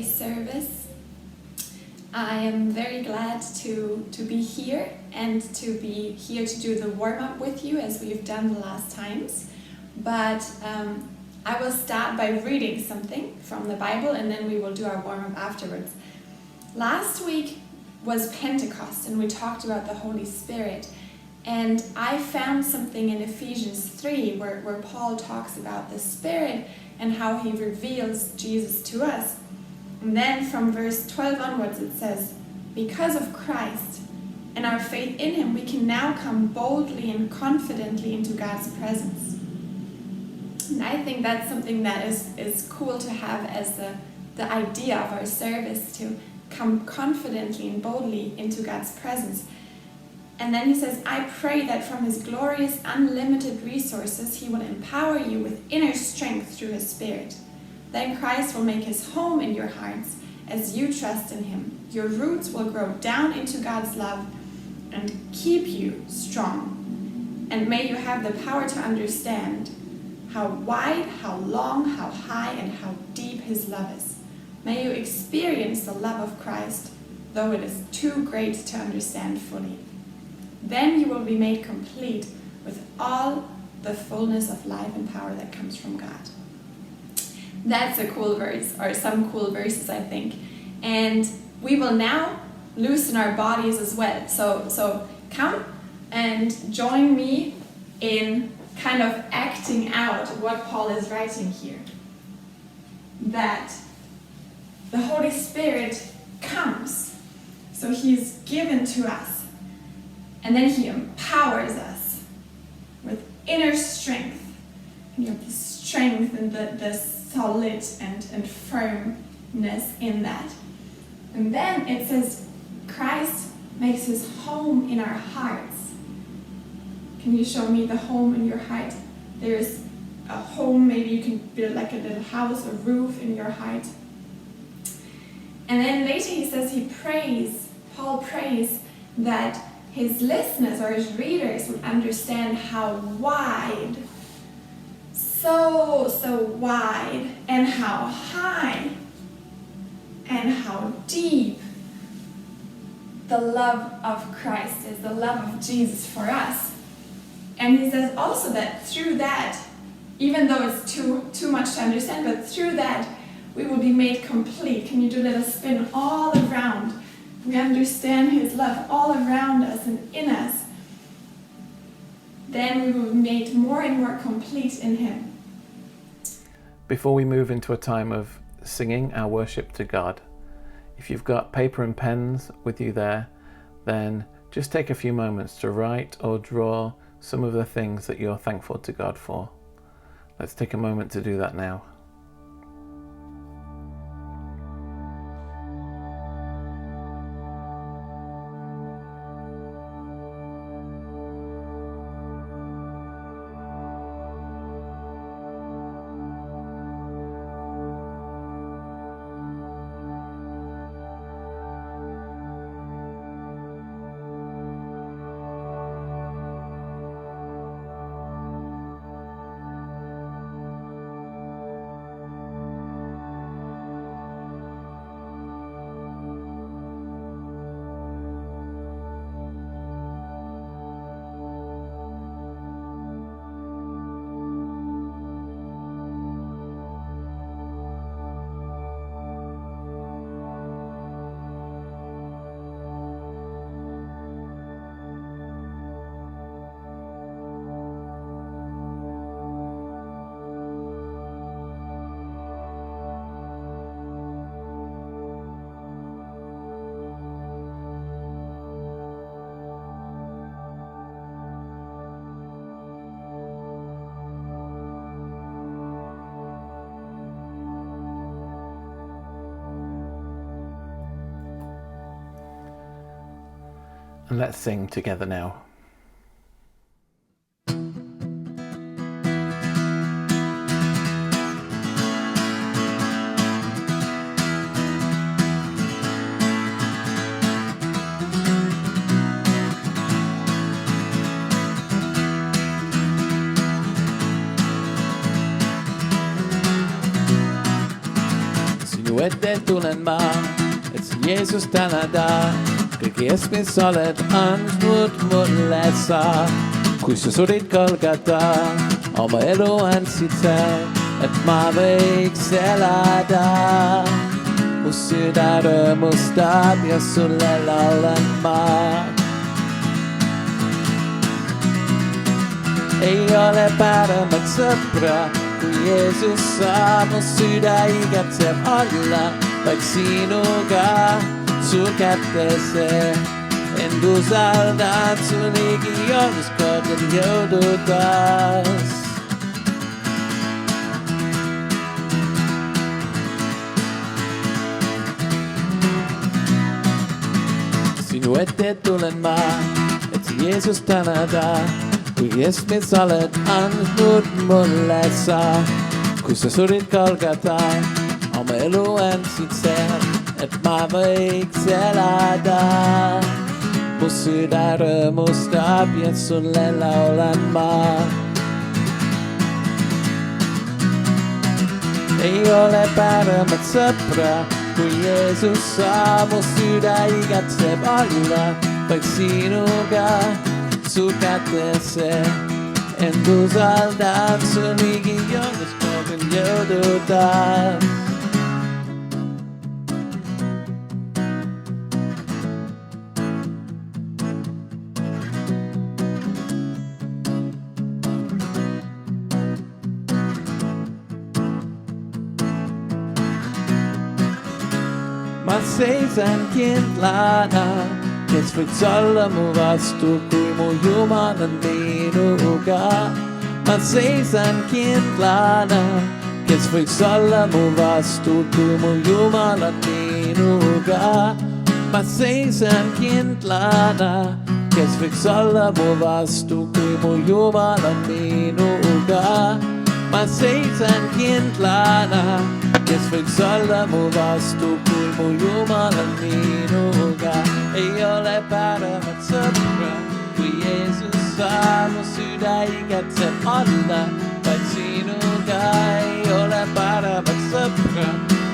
today's service. I am very glad to be here and to be here to do the warm-up with you as we've done the last times. But I will start by reading something from the Bible and then we will do our warm-up afterwards. Last week was Pentecost and we talked about the Holy Spirit. And I found something in Ephesians 3 where Paul talks about the Spirit and how he reveals Jesus to us. And then from verse 12 onwards it says, because of Christ and our faith in him, we can now come boldly and confidently into God's presence. And I think that's something that is cool to have as the idea of our service, to come confidently and boldly into God's presence. And then he says, I pray that from his glorious, unlimited resources, he will empower you with inner strength through his Spirit. Then Christ will make his home in your hearts as you trust in him. Your roots will grow down into God's love and keep you strong. And may you have the power to understand how wide, how long, how high, and how deep his love is. May you experience the love of Christ, though it is too great to understand fully. Then you will be made complete with all the fullness of life and power that comes from God. That's a cool verse, or some cool verses, I think. And we will now loosen our bodies as well. So come and join me in kind of acting out what Paul is writing here. That the Holy Spirit comes, so he's given to us. And then he empowers us with inner strength. And you have the strength and the solid and firmness in that. And then it says, Christ makes his home in our hearts. Can you show me the home in your heart? There's a home, maybe you can build like a little house, a roof in your heart. And then later he says Paul prays that his listeners or his readers would understand how wide, so wide, and how high, and how deep the love of Christ is, the love of Jesus for us. And he says also that through that, even though it's too much to understand, but through that we will be made complete. Can you do a little spin all around? We understand his love all around us and in us. Then we will be made more and more complete in him. Before we move into a time of singing our worship to God, if you've got paper and pens with you there, then just take a few moments to write or draw some of the things that you're thankful to God for. Let's take a moment to do that now. And let's sing together now. sinu ette tulen ma, et sind Jeesus tänada kõige eest, mis oled andnud mulle sa. Kui sa surid Golgata, oma elu andsid seal, et ma võiks elada. Mu süda rõõmustab ja sulle laulan ma. Ei ole paremat sõpra, kui Jeesus sa. Mu süda igatseb olla vaid sinuga, su kätesse. End usaldan su ligi, olles kogen jõudu taas. Sinu ette tulen ma, et Jeesus tänada, kui eest, mis oled andnud mulle sa. Kui sa surid Golgata, oma elu andsid seal, et ma võiks elada. Mu süda rõõmustab ja sulle laulan ma. Ei ole paremat sõpra, kui Jeesus sa. Mu süda igatseb olla vaid sinuga, su kätesse. End usaldan su ligi, olles kogen jõudu taas. Ma seisan kindlana, kes võiks olla mu vastu, kui mu Jumal on minuga. Ma seisan kindlana, kes võiks olla mu vastu, kui mu Jumal on minuga. Ma seisan kindlana, kes võiks olla mu vastu, kui mu Jumal on minuga. Ma seisan kindlana, kes võiks olla mu vastu, kui mu Jumal on minuga. Ei ole paremat sõpra, kui Jeesus sa. Mu süda igatseb olla vaid sinuga. Ei ole paremat sõpra,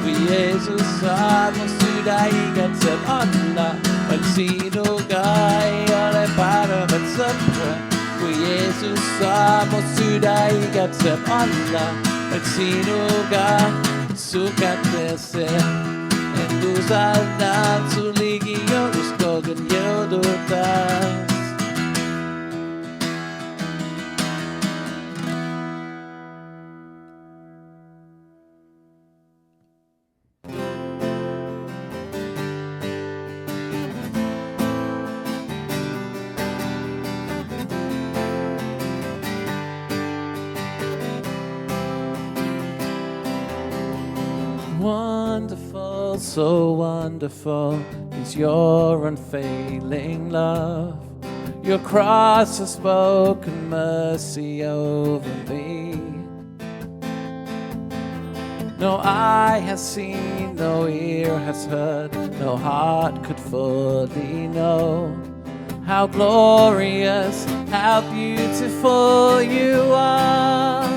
kui Jeesus sa. Mu süda igatseb olla vaid sinuga. Ei ole paremat sõpra, kui Jeesus sa. Mu süda igatseb olla vaid sinuga, su kätesse. End usaldan su ligi, olles kogen jõudu taas. Wonderful, so wonderful is your unfailing love. Your cross has spoken mercy over me. No eye has seen, no ear has heard, no heart could fully know how glorious, how beautiful you are.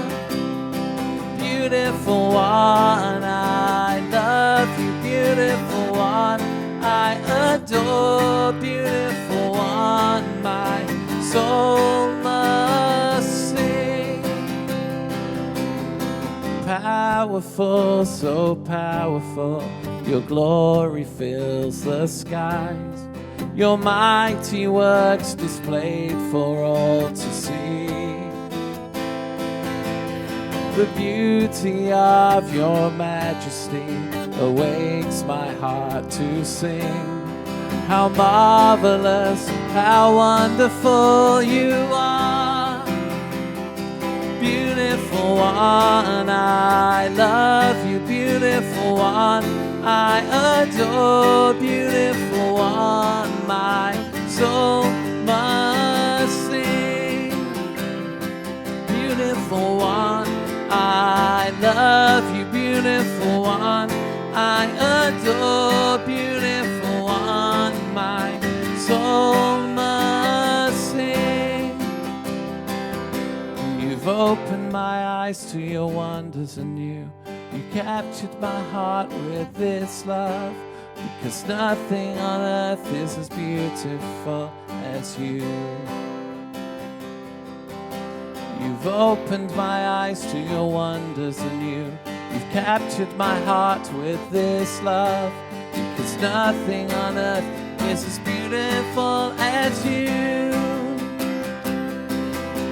Beautiful one, I love you, beautiful one, I adore, beautiful one, my soul must sing. Powerful, so powerful, your glory fills the skies, your mighty works displayed for all to see. The beauty of your majesty awakes my heart to sing. How marvelous, how wonderful you are. Beautiful one, I love you, beautiful one, I adore, beautiful one, my soul must sing. Beautiful one, I love you, beautiful one, I adore, beautiful one, my soul must sing. You've opened my eyes to your wonders anew. You captured my heart with this love, because nothing on earth is as beautiful as you. You've opened my eyes to your wonders anew. You've captured my heart with this love, because nothing on earth is as beautiful as you.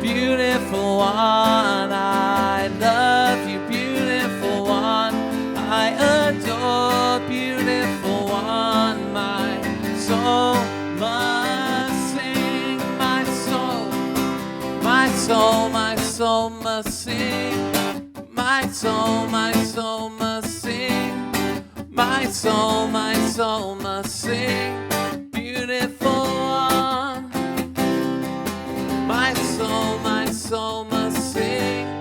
Beautiful one, I love you, beautiful one, I adore, beautiful one, my soul must sing, my soul, my soul, my soul must sing, my soul, my soul must sing, my soul, my soul must sing, beautiful one. My soul must sing.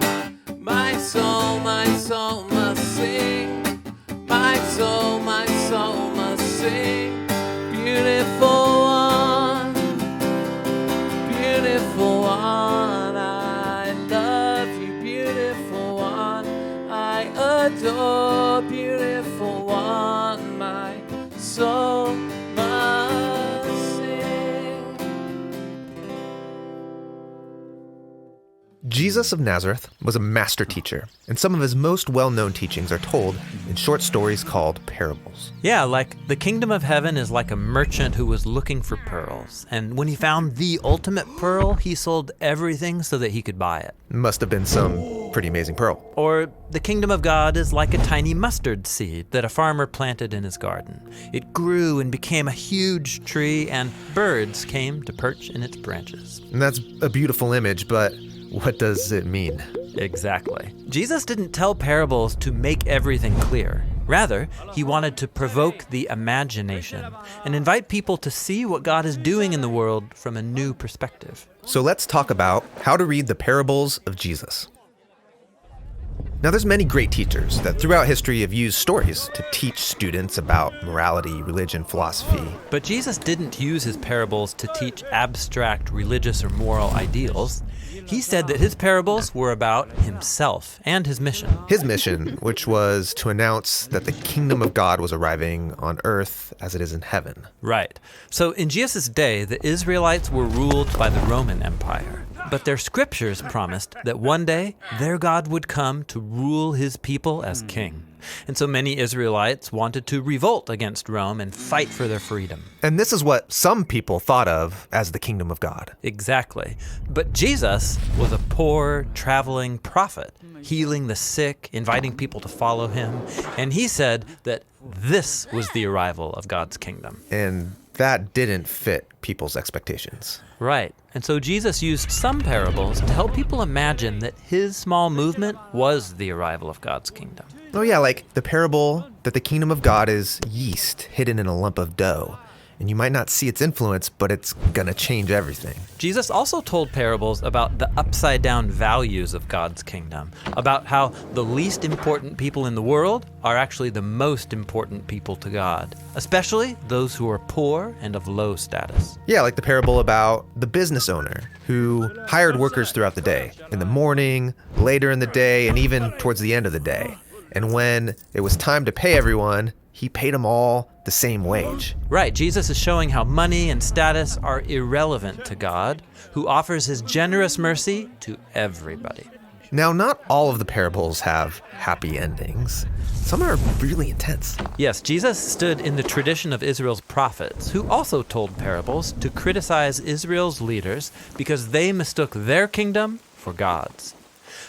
My soul must sing. My soul must sing. Beautiful one, beautiful one. I love you, beautiful one. I adore, beautiful one. My soul must sing. Jesus of Nazareth was a master teacher, and some of his most well-known teachings are told in short stories called parables. Yeah, like the kingdom of heaven is like a merchant who was looking for pearls. And when he found the ultimate pearl, he sold everything so that he could buy it. Must have been some pretty amazing pearl. Or the kingdom of God is like a tiny mustard seed that a farmer planted in his garden. It grew and became a huge tree, and birds came to perch in its branches. And that's a beautiful image, but what does it mean? Exactly. Jesus didn't tell parables to make everything clear. Rather, he wanted to provoke the imagination and invite people to see what God is doing in the world from a new perspective. So let's talk about how to read the parables of Jesus. Now, there's many great teachers that throughout history have used stories to teach students about morality, religion, philosophy. But Jesus didn't use his parables to teach abstract religious or moral ideals. He said that his parables were about himself and his mission. His mission, which was to announce that the kingdom of God was arriving on earth as it is in heaven. Right. So in Jesus' day, the Israelites were ruled by the Roman Empire. But their scriptures promised that one day their God would come to rule his people as king. And so many Israelites wanted to revolt against Rome and fight for their freedom. And this is what some people thought of as the kingdom of God. Exactly. But Jesus was a poor, traveling prophet, healing the sick, inviting people to follow him. And he said that this was the arrival of God's kingdom. And that didn't fit people's expectations. Right. And so Jesus used some parables to help people imagine that his small movement was the arrival of God's kingdom. Oh yeah, like the parable that the kingdom of God is yeast hidden in a lump of dough. And you might not see its influence, but it's gonna change everything. Jesus also told parables about the upside-down values of God's kingdom, about how the least important people in the world are actually the most important people to God, especially those who are poor and of low status. Yeah, like the parable about the business owner who hired workers throughout the day, in the morning, later in the day, and even towards the end of the day. And when it was time to pay everyone, he paid them all the same wage. Right, Jesus is showing how money and status are irrelevant to God, who offers his generous mercy to everybody. Now, not all of the parables have happy endings. Some are really intense. Yes, Jesus stood in the tradition of Israel's prophets, who also told parables to criticize Israel's leaders because they mistook their kingdom for God's.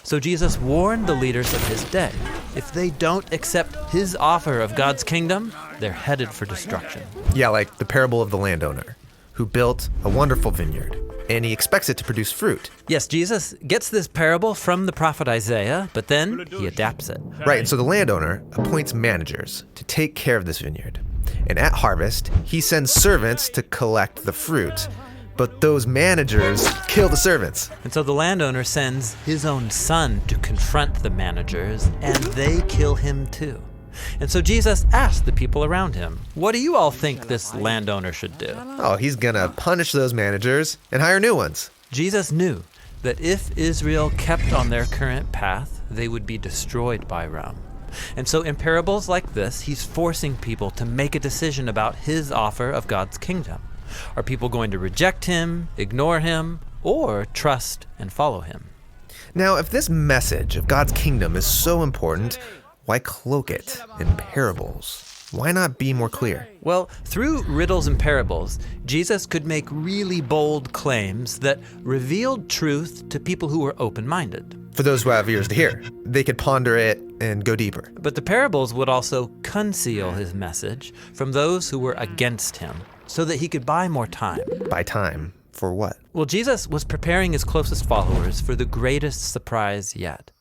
So Jesus warned the leaders of his day. If they don't accept his offer of God's kingdom, they're headed for destruction. Yeah, like the parable of the landowner who built a wonderful vineyard, and he expects it to produce fruit. Yes, Jesus gets this parable from the prophet Isaiah, but then he adapts it. Right, and so the landowner appoints managers to take care of this vineyard. And at harvest, he sends servants to collect the fruit. But those managers kill the servants. And so the landowner sends his own son to confront the managers, and they kill him too. And so Jesus asked the people around him, what do you all think this landowner should do? Oh, he's gonna punish those managers and hire new ones. Jesus knew that if Israel kept on their current path, they would be destroyed by Rome. And so in parables like this, he's forcing people to make a decision about his offer of God's kingdom. Are people going to reject him, ignore him, or trust and follow him? Now, if this message of God's kingdom is so important, why cloak it in parables? Why not be more clear? Well, through riddles and parables, Jesus could make really bold claims that revealed truth to people who were open-minded. For those who have ears to hear, they could ponder it and go deeper. But the parables would also conceal his message from those who were against him so that he could buy more time. Buy time for what? Well, Jesus was preparing his closest followers for the greatest surprise yet.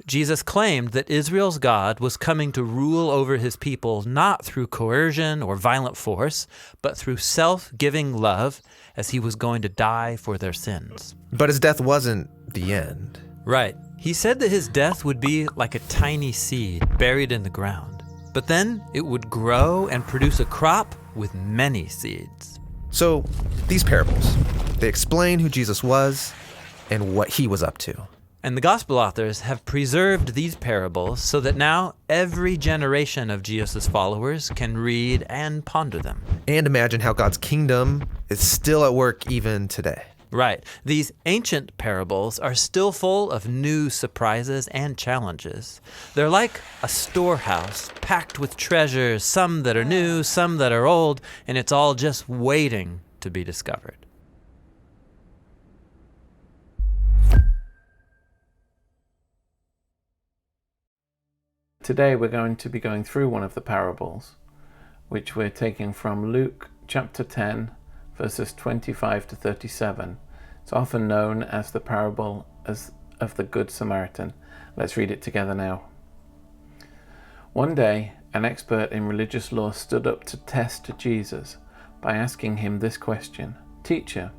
Jesus claimed that Israel's God was coming to rule over his people not through coercion or violent force, but through self-giving love, as he was going to die for their sins. But his death wasn't the end. Right. He said that his death would be like a tiny seed buried in the ground, but then it would grow and produce a crop with many seeds. So, these parables, they explain who Jesus was and what he was up to. And the gospel authors have preserved these parables so that now every generation of Jesus' followers can read and ponder them. And imagine how God's kingdom is still at work even today. Right. These ancient parables are still full of new surprises and challenges. They're like a storehouse packed with treasures, some that are new, some that are old, and it's all just waiting to be discovered. Today we're going to be going through one of the parables, which we're taking from Luke chapter 10, verses 25 to 37. It's often known as the parable of the Good Samaritan. Let's read it together now. One day, an expert in religious law stood up to test Jesus by asking him this question: "Teacher,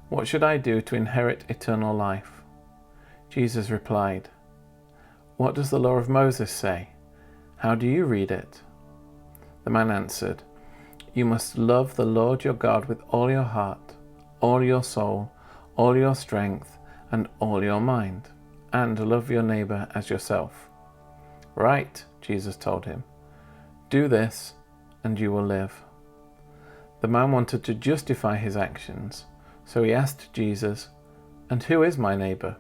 what should I do to inherit eternal life?" Jesus replied, "What does the law of Moses say? How do you read it?" The man answered, "You must love the Lord your God with all your heart, all your soul, all your strength, and all your mind, and love your neighbor as yourself." "Right," Jesus told him. "Do this, and you will live." The man wanted to justify his actions, so he asked Jesus, "And who is my neighbor?"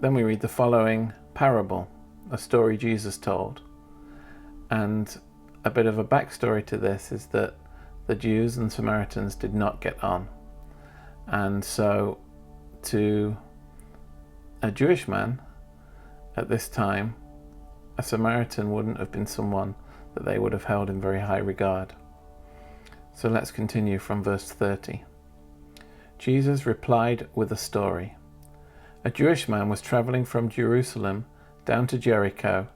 Then we read the following parable, a story Jesus told. And a bit of a backstory to this is that the Jews and Samaritans did not get on. And so to a Jewish man at this time, a Samaritan wouldn't have been someone that they would have held in very high regard. So let's continue from verse 30. Jesus replied with a story. A Jewish man was traveling from Jerusalem down to Jericho,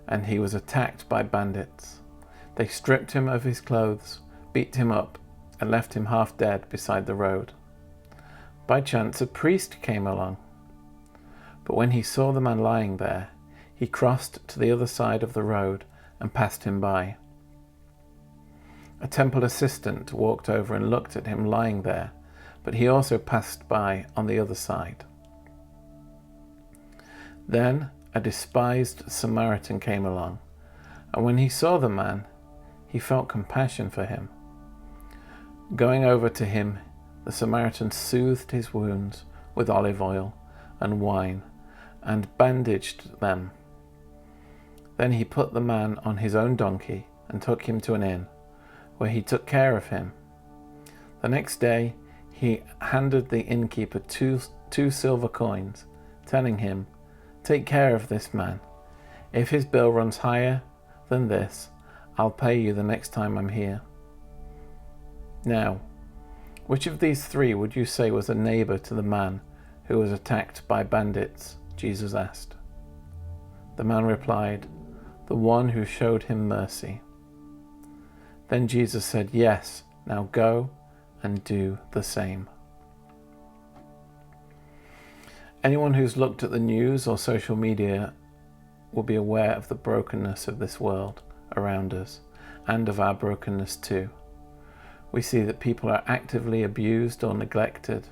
and he was attacked by bandits. They stripped him of his clothes, beat him up, and left him half dead beside the road. By chance, a priest came along. But when he saw the man lying there, he crossed to the other side of the road and passed him by. A temple assistant walked over and looked at him lying there, but he also passed by on the other side. Then a despised Samaritan came along, and when he saw the man, he felt compassion for him. Going over to him, the Samaritan soothed his wounds with olive oil and wine and bandaged them. Then he put the man on his own donkey and took him to an inn, where he took care of him. The next day he handed the innkeeper two silver coins, telling him, "Take care of this man. If his bill runs higher than this, I'll pay you the next time I'm here." Now, which of these three would you say was a neighbor to the man who was attacked by bandits? Jesus asked. The man replied, "The one who showed him mercy." Then Jesus said, "Yes, now go and do the same." Anyone who's looked at the news or social media will be aware of the brokenness of this world around us, and of our brokenness too. We see that people are actively abused or neglected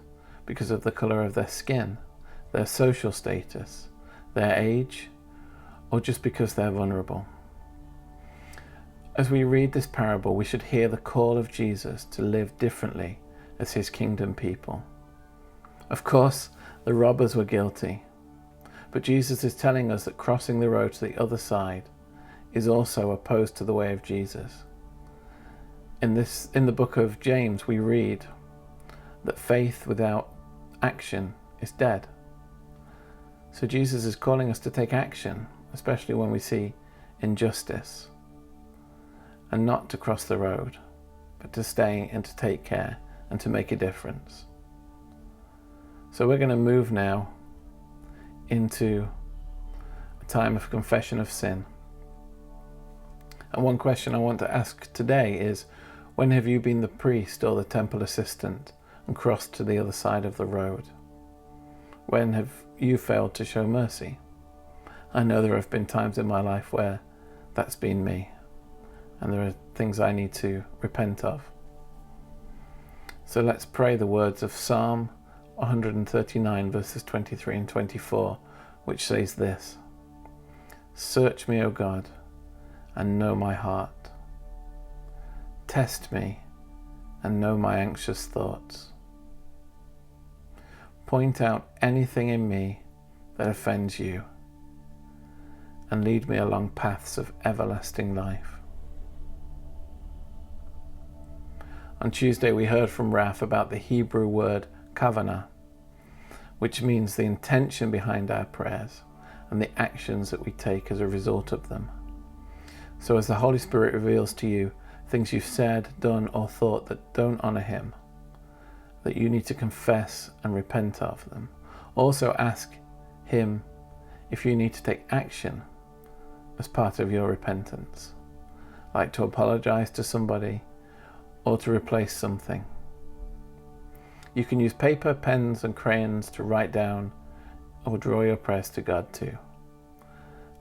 because of the colour of their skin, their social status, their age, or just because they're vulnerable. As we read this parable, we should hear the call of Jesus to live differently as his kingdom people. Of course, the robbers were guilty, but Jesus is telling us that crossing the road to the other side is also opposed to the way of Jesus. In the book of James, we read that faith without action is dead. So Jesus is calling us to take action, especially when we see injustice, and not to cross the road, but to stay and to take care and to make a difference. So we're going to move now into a time of confession of sin. And one question I want to ask today is, when have you been the priest or the temple assistant and crossed to the other side of the road? When have you failed to show mercy? I know there have been times in my life where that's been me, and there are things I need to repent of. So let's pray the words of Psalm 139 verses 23 and 24, which says this: "Search me, O God, and know my heart. Test me and know my anxious thoughts. Point out anything in me that offends you, and lead me along paths of everlasting life." On Tuesday we heard from Raf about the Hebrew word kavanah, which means the intention behind our prayers and the actions that we take as a result of them. So as the Holy Spirit reveals to you things you've said, done, or thought that don't honour him, that you need to confess and repent of them, also ask him if you need to take action as part of your repentance, like to apologise to somebody or to replace something. You can use paper, pens and crayons to write down or draw your prayers to God too.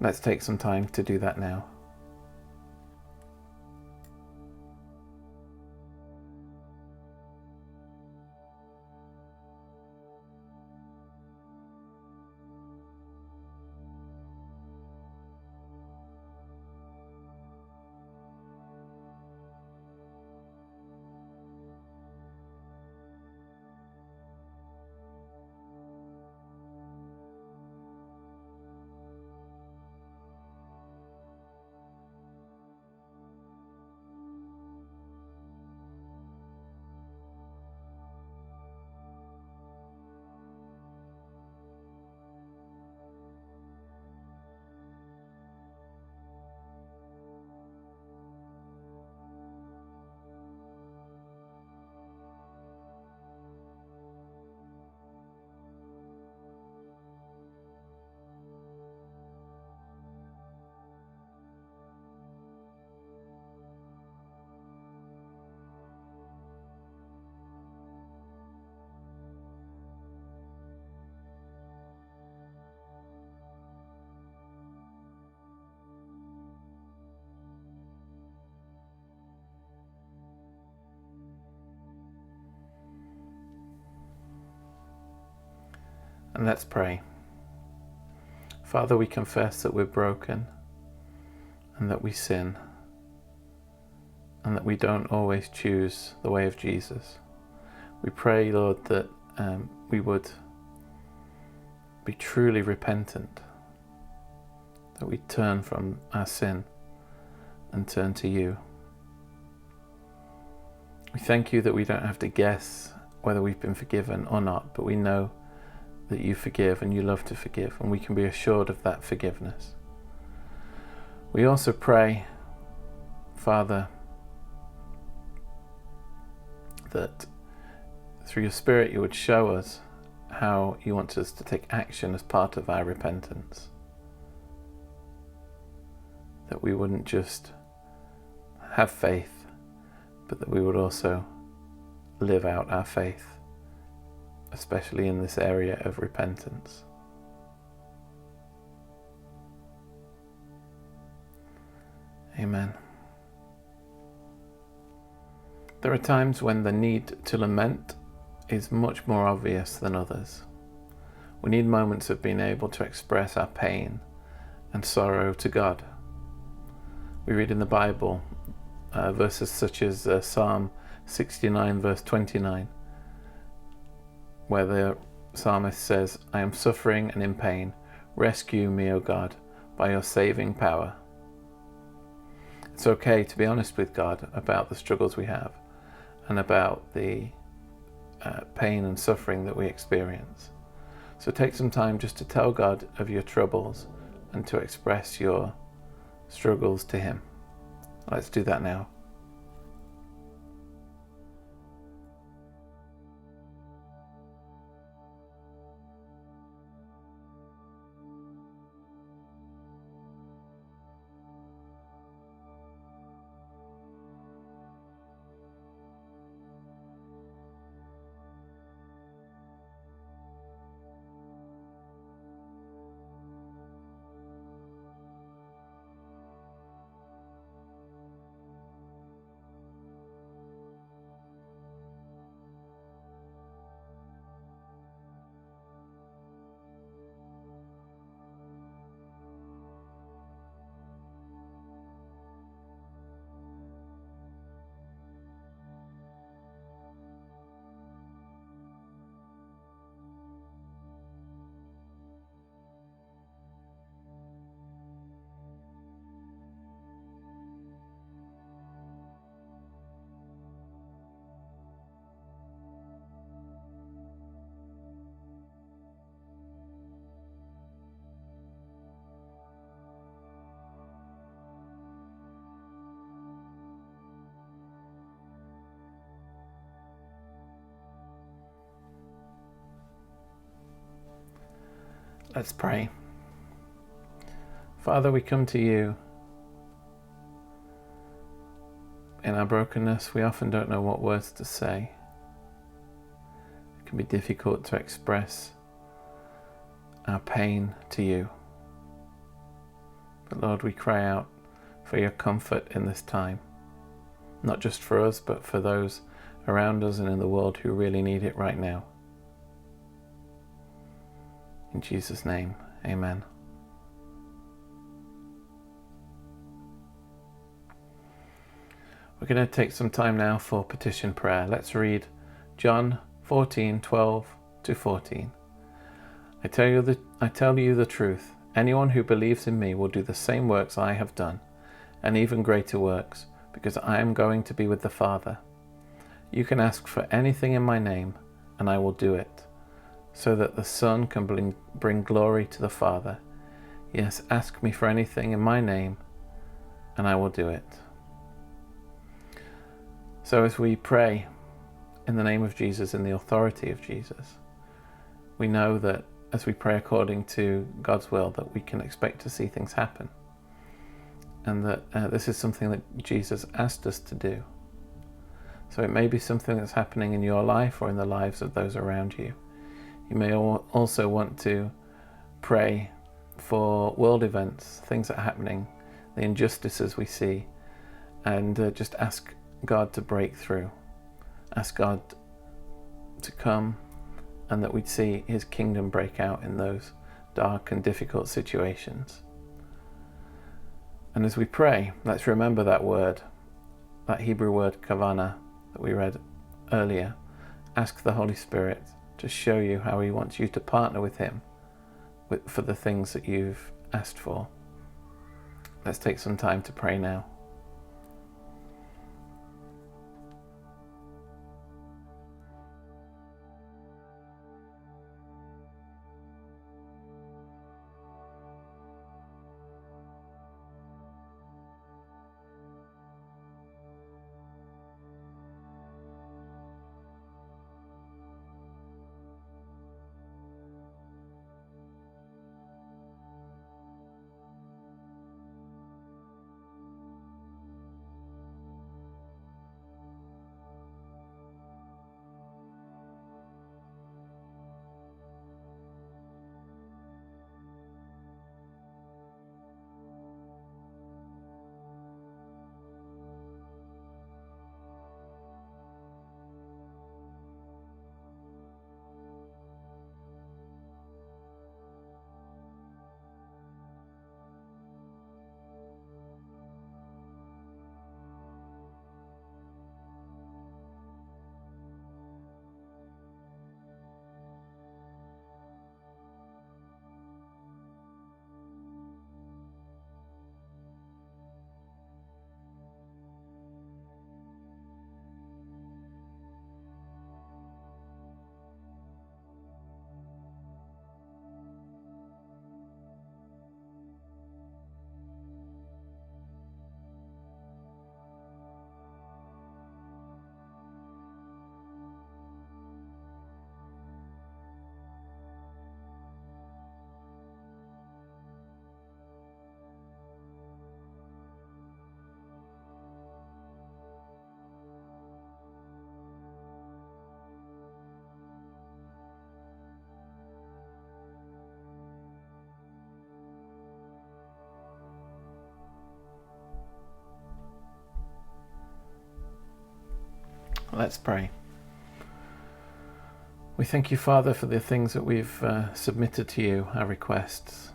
Let's take some time to do that now. And let's pray. Father, we confess that we're broken and that we sin and that we don't always choose the way of Jesus. We pray, Lord, that we would be truly repentant, that we turn from our sin and turn to you. We thank you that we don't have to guess whether we've been forgiven or not, but we know that you forgive and you love to forgive, and we can be assured of that forgiveness. We also pray, Father, that through your Spirit you would show us how you want us to take action as part of our repentance. That we wouldn't just have faith, but that we would also live out our faith, especially in this area of repentance. Amen. There are times when the need to lament is much more obvious than others, We need moments of being able to express our pain and sorrow to God. We read in the Bible verses such as Psalm 69 verse 29, where the psalmist says, "I am suffering and in pain. Rescue me, O God, by your saving power." It's okay to be honest with God about the struggles we have and about the pain and suffering that we experience. So take some time just to tell God of your troubles and to express your struggles to Him. Let's do that now. Let's pray. Father, we come to you. In our brokenness, we often don't know what words to say. It can be difficult to express our pain to you. But Lord, we cry out for your comfort in this time, not just for us, but for those around us and in the world who really need it right now. In Jesus' name, amen. We're going to take some time now for petition prayer. Let's read John 14:12-14. I tell you the truth. Anyone who believes in me will do the same works I have done, and even greater works, because I am going to be with the Father. You can ask for anything in my name, and I will do it, so that the Son can bring glory to the Father. Yes, ask me for anything in my name, and I will do it. So as we pray in the name of Jesus, in the authority of Jesus, we know that as we pray according to God's will, that we can expect to see things happen. And that this is something that Jesus asked us to do. So it may be something that's happening in your life or in the lives of those around you. You may also want to pray for world events, things that are happening, the injustices we see, and just ask God to break through. Ask God to come, and that we'd see His kingdom break out in those dark and difficult situations. And as we pray, let's remember that word, that Hebrew word kavana that we read earlier. Ask the Holy Spirit to show you how He wants you to partner with Him for the things that you've asked for. Let's take some time to pray now. Let's pray. We thank you, Father, for the things that we've submitted to you, our requests.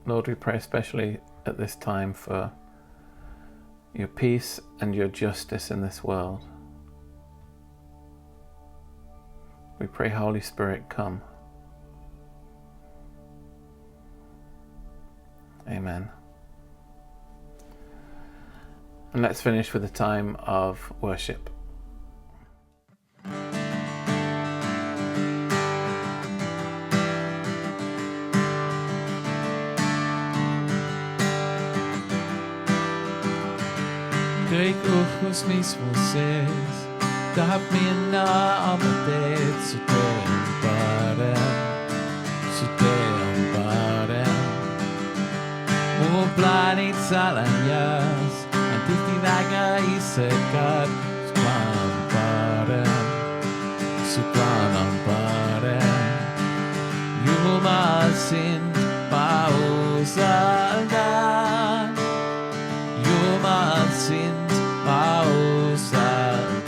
Lord, we pray especially at this time for your peace and your justice in this world. We pray, Holy Spirit, come. Amen. And let's finish with a time of worship. Kõik õhus, mis mu sees, tahab minna oma teed, su tee on parem, su tee on parem. Mu plaanid salajas on tihti väga isekad, su plaan on parem, su plaan on parem. Jumal, sind ma usaldan, Jumal, sind ma usaldan.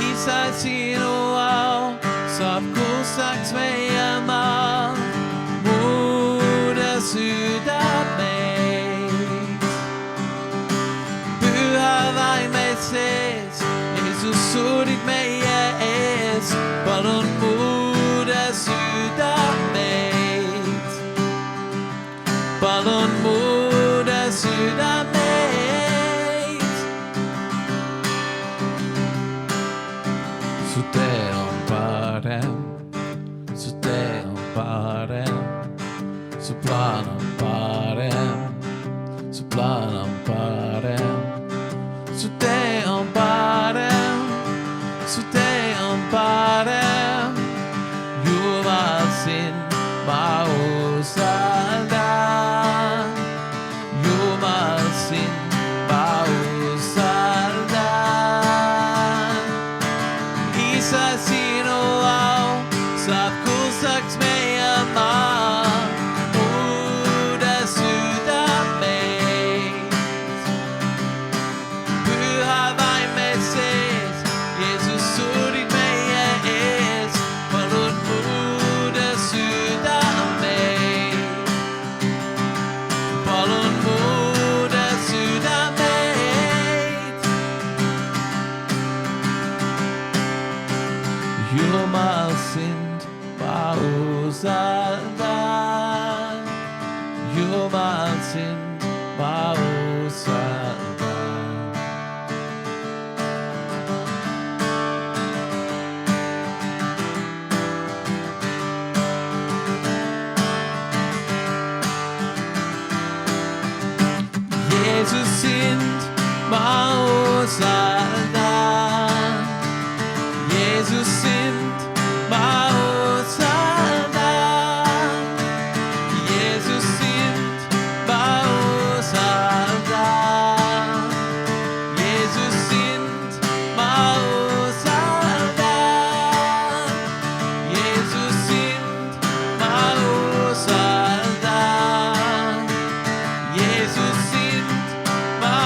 Isa, sinu au saab kusaks meie maa, muuda südameid. Püha vaim meid sees, Jeesus surid meie ees, palun muuda südameid. Palun muuda südameid. Su tee on parem, su tee on parem, su plaan on parem, su plaan on parem. Su tee on parem, su tee on parem. Jumal, sind ma usaldan, Jumal, sind ma usaldan. Isa, sinu au saab kusaks meie maa, muuda südameid. Püha vaim meid sees, Jeesus surid meie ees, palun muuda südameid. Palun muuda südameid. Jumal, sind ma usaldan, Jumal, sind ma usaldan. Jeesus, sind ma usaldan, Jeesus, sind ma usaldan, Jeesus, sind ma usaldan, Jeesus, sind ma usaldan, Jeesus, sind ma usaldan, Jeesus, sind ma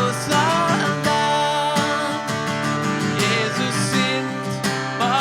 usaldan, Jeesus, sind ma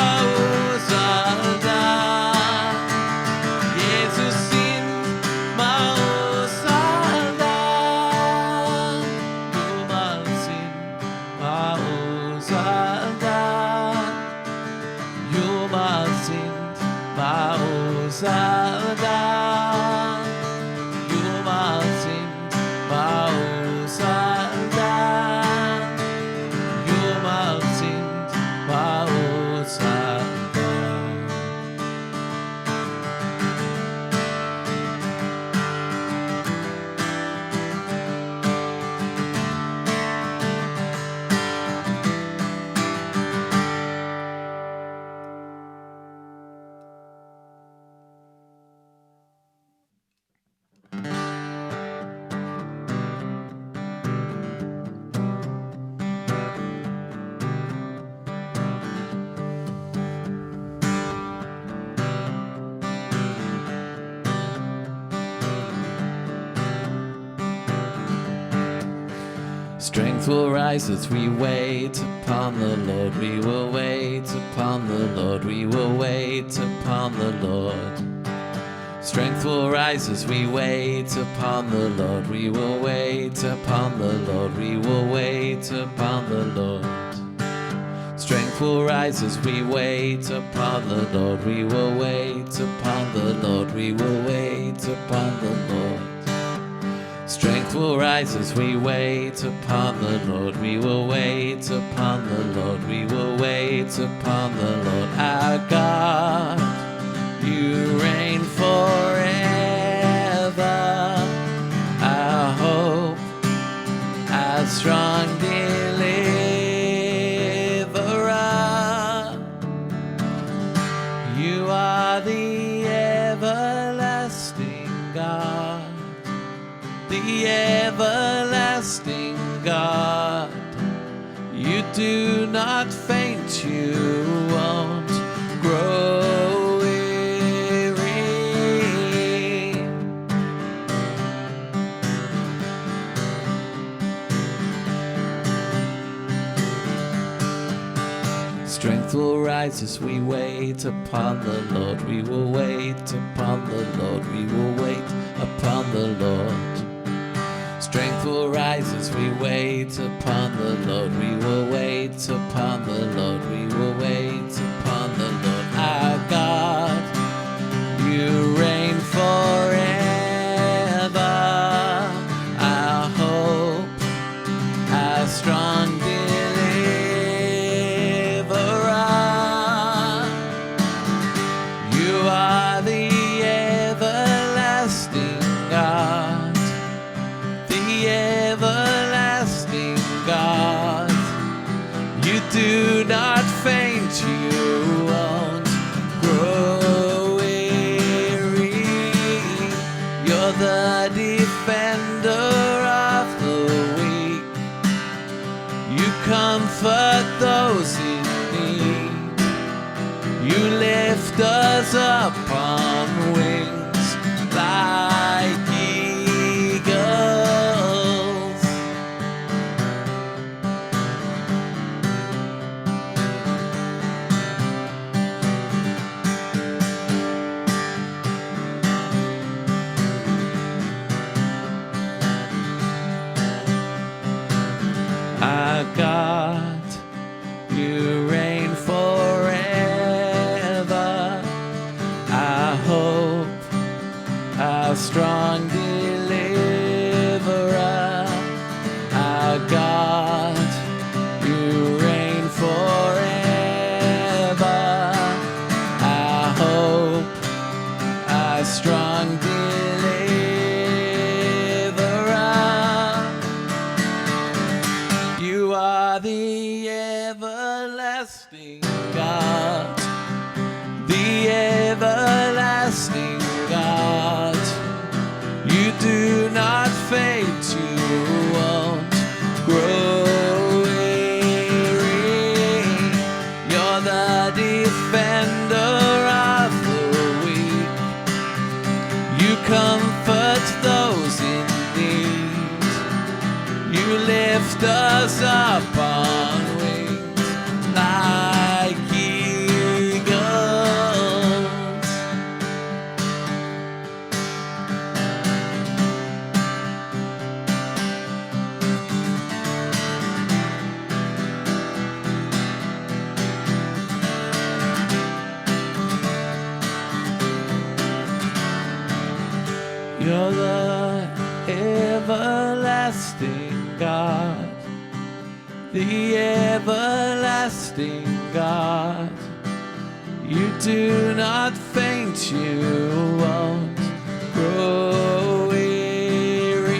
Strength will rise as we wait upon the Lord. We will wait upon the Lord. We will wait upon the Lord. Strength will rise as we wait upon the Lord. We will wait upon the Lord. We will wait upon the Lord. Strength will rise as we wait upon the Lord. We will wait upon the Lord. We will wait upon the Lord. Strength will rise as we wait upon the Lord. We will wait upon the Lord. We will wait upon the Lord. Our God, you reign forever. Our hope, our strong deliverer. You are the everlasting God. The everlasting God. You do not faint, you won't grow weary. Strength will rise as we wait upon the Lord. We will wait upon the Lord. We will wait upon the Lord. Strength will rise as we wait upon the Lord. We will wait upon the Lord. We will wait upon the Lord. Our God, you reign forever. Our hope, our strong deliverer. You are the everlasting God. Everlasting God, you do not faint, you won't grow weary. You're the defender of the weak. You comfort those in need. You lift us up on wings like eagles. Our God, you reign forever. Our hope, our strong deliverer. Our God, you reign forever. Our hope, our strong deliverer. You are the everlasting God. The everlasting God. You do not faint, you won't grow weary. You're the defender of the weak. You comfort those in need. You lift us up on wings like eagles. You're the everlasting God. The everlasting God. You do not faint, you won't grow weary.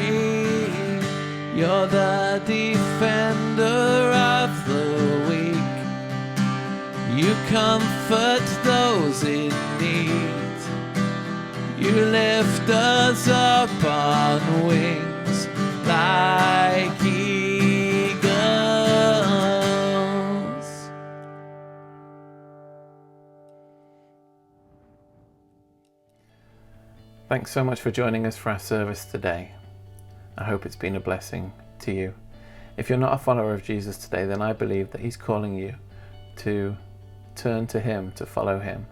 You're the defender of the weak. You comfort those in need. You lift us up on wings like eagles. Thanks so much for joining us for our service today. I hope it's been a blessing to you. If you're not a follower of Jesus today, then I believe that he's calling you to turn to him, to follow him.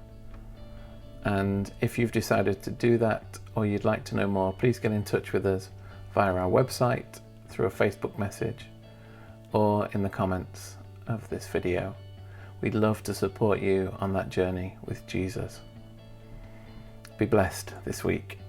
And if you've decided to do that, or you'd like to know more, please get in touch with us via our website, through a Facebook message, or in the comments of this video. We'd love to support you on that journey with Jesus. Be blessed this week.